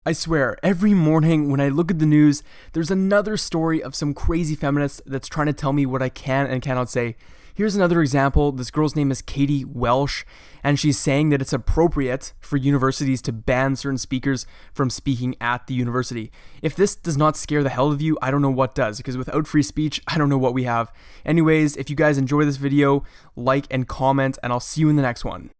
I swear, every morning when I look at the news, there's another story of some crazy feminist that's trying to tell me what I can and cannot say. Here's another example. This girl's name is Katie Welsh, and she's saying that it's appropriate for universities to ban certain speakers from speaking at the university. If this does not scare the hell out of you, I don't know what does, because without free speech, I don't know what we have. Anyways, if you guys enjoy this video, like and comment, and I'll see you in the next one.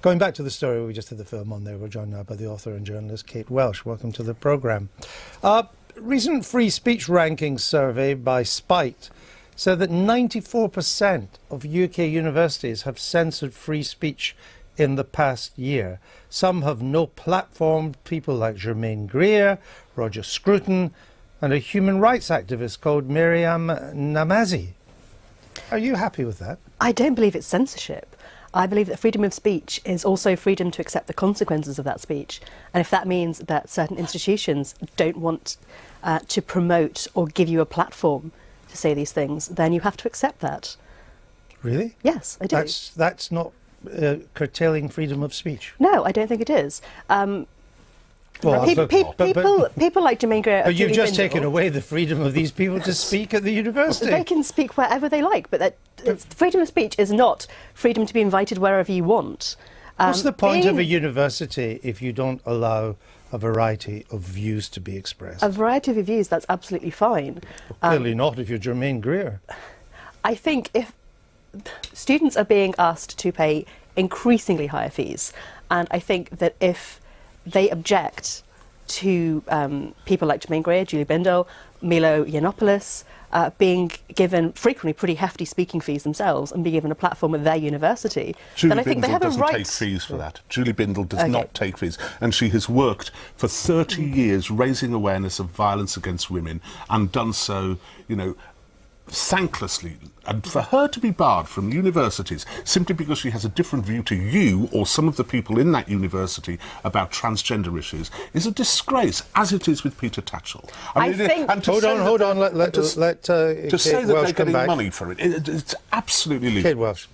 Going back to the story we just did the film on there, we're joined now by the author and journalist Kate Welsh. Welcome to the programme. Recent free speech rankings survey by Spite said that 94% of UK universities have censored free speech in the past year. Some have no platform, people like Germaine Greer, Roger Scruton, and a human rights activist called Miriam Namazi. Are you happy with that? I don't believe it's censorship. I believe that freedom of speech is also freedom to accept the consequences of that speech. And if that means that certain institutions don't want to promote or give you a platform to say these things, then you have to accept that. Really? Yes, I do. That's not curtailing freedom of speech? No, I don't think it is. People like Germaine Greer. But you've just taken away the freedom of these people to speak at the university. They can speak wherever they like, but freedom of speech is not freedom to be invited wherever you want. What's the point of a university if you don't allow a variety of views to be expressed? A variety of views, that's absolutely fine. Well, clearly not if you're Germaine Greer. I think if students are being asked to pay increasingly higher fees, and I think that if they object to people like Germaine Greer, Julie Bindel, Milo Yiannopoulos being given frequently pretty hefty speaking fees themselves and be given a platform at their university, then I think they have a right. Julie Bindel doesn't take fees for that. Julie Bindel does not take fees, and she has worked for 30 years raising awareness of violence against women and done so, you know, thanklessly. And for her to be barred from universities simply because she has a different view to you or some of the people in that university about transgender issues is a disgrace, as it is with Peter Tatchell. I think... Hold on. Let to say that Welsh they're getting money for it, it's absolutely legal. Kate Welsh.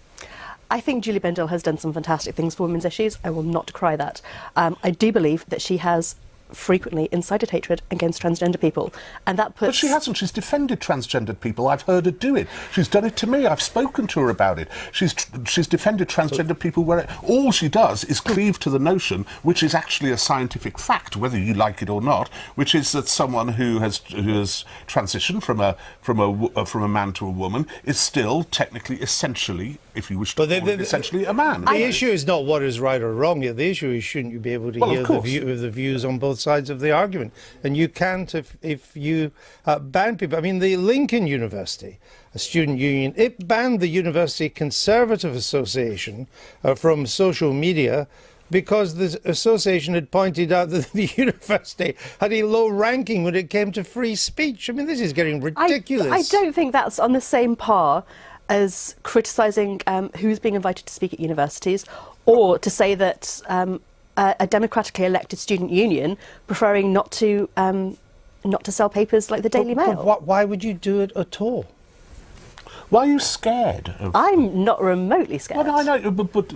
I think Julie Bindel has done some fantastic things for women's issues. I will not decry that. I do believe that she has frequently incited hatred against transgender people, and that puts... But she hasn't. She's defended transgendered people. I've heard her do it. She's done it to me. I've spoken to her about it. She's defended transgender people where all she does is cleave to the notion, which is actually a scientific fact, whether you like it or not, which is that someone who has transitioned from a man to a woman is still technically, essentially, if you wish to call it, essentially a man. The issue is not what is right or wrong here. The issue is, shouldn't you be able to hear the views on both sides of the argument? And you can't if you ban people. I mean, the Lincoln University, a student union, it banned the University Conservative Association from social media because the association had pointed out that the university had a low ranking when it came to free speech. I mean, this is getting ridiculous. I don't think that's on the same par as criticising who's being invited to speak at universities, or to say that a democratically elected student union preferring not to sell papers like the Daily Mail. But why would you do it at all? Why are you scared? I'm not remotely scared. Well, I know, but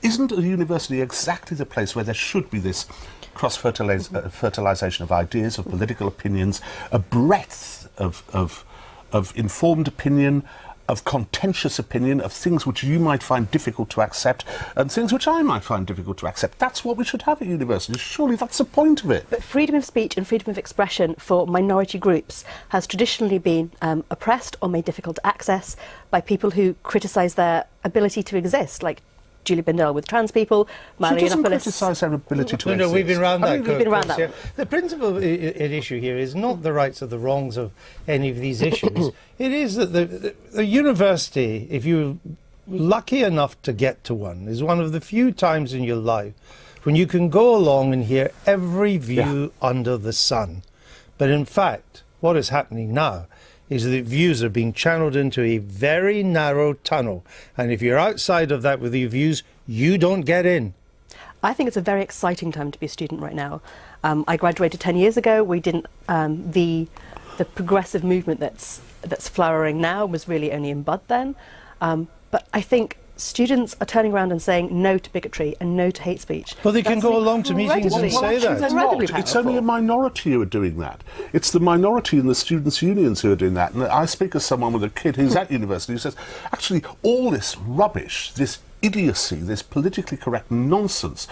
isn't a university exactly the place where there should be this cross-fertilisation of ideas, of political opinions, a breadth of informed opinion, of contentious opinion, of things which you might find difficult to accept and things which I might find difficult to accept? That's what we should have at universities. Surely that's the point of it. But freedom of speech and freedom of expression for minority groups has traditionally been oppressed or made difficult to access by people who criticise their ability to exist, like Julie Bindel with trans people, Milo Yiannopoulos. She doesn't criticise their ability to exist. No, we've been around that. We've been around that. Yeah. The principal issue here is not the rights or the wrongs of any of these issues. It is that the university, if you're lucky enough to get to one, is one of the few times in your life when you can go along and hear every view under the sun. But in fact, what is happening now is that views are being channeled into a very narrow tunnel. And if you're outside of that with your views, you don't get in. I think it's a very exciting time to be a student right now. I graduated 10 years ago. We didn't, the progressive movement that's flowering now was really only in bud then. But I think students are turning around and saying no to bigotry and no to hate speech. Well, they can go along to meetings and say that. It's only a minority who are doing that. It's the minority in the students' unions who are doing that. And I speak as someone with a kid who's at university who says, actually, all this rubbish, this idiocy, this politically correct nonsense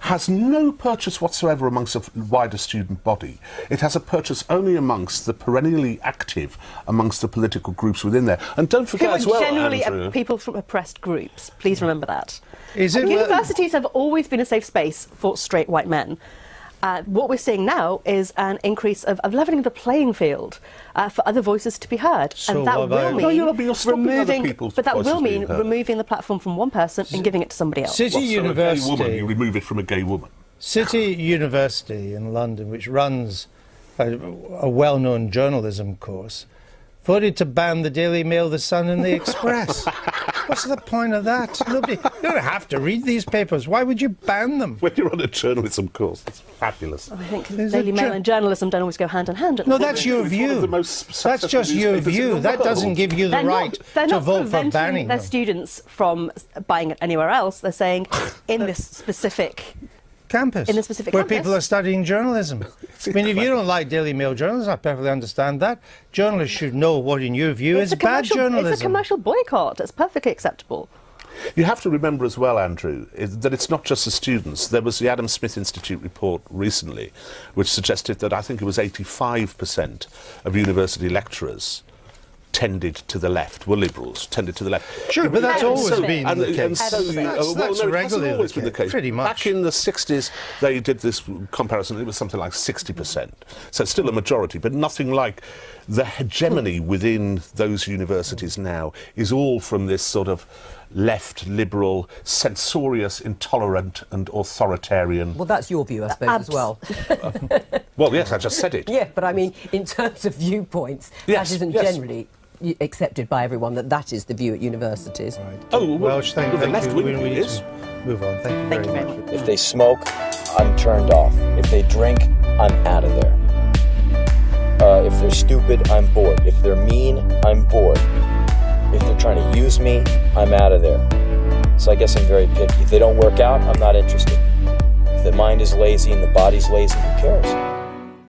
has no purchase whatsoever amongst a wider student body. It has a purchase only amongst the perennially active, amongst the political groups within there. And don't forget as well, generally Andrew, people from oppressed groups. Please remember that. Universities have always been a safe space for straight white men. What we're seeing now is an increase of levelling the playing field for other voices to be heard. So and that will mean removing the platform from one person and giving it to somebody else. City University. A gay woman, you remove it from a gay woman. City University in London, which runs a well-known journalism course, voted to ban the Daily Mail, the Sun and the Express. What's the point of that? You don't have to read these papers. Why would you ban them? When you're on a journalism course, it's fabulous. I think Daily Mail and journalism don't always go hand in hand. No, that's your view. That's just your view. That doesn't give you the right to vote for banning them. They're not preventing their students from buying it anywhere else. They're saying in this specific campus, where people are studying journalism. I mean, if you don't like Daily Mail journalism, I perfectly understand that. Journalists should know what, in your view, is bad journalism. It's a commercial boycott. It's perfectly acceptable. You have to remember as well, Andrew, that it's not just the students. There was the Adam Smith Institute report recently, which suggested that I think it was 85% of university lecturers tended to the left, were liberals, tended to the left. Sure, but that's always been the case. That's regularly always been the case. Pretty much. Back in the 60s, they did this comparison, it was something like 60%. So still a majority, but nothing like the hegemony within those universities now is all from this sort of left, liberal, censorious, intolerant and authoritarian... Well, that's your view, I suppose, as well. Well, yes, I just said it. Yeah, but I mean, in terms of viewpoints, that isn't generally accepted by everyone, that is the view at universities. Right. Oh, Welsh, thank you. We need to move on. Thank you very much. If they smoke, I'm turned off. If they drink, I'm out of there. If they're stupid, I'm bored. If they're mean, I'm bored. If they're trying to use me, I'm out of there. So I guess I'm very picky. If they don't work out, I'm not interested. If the mind is lazy and the body's lazy, who cares?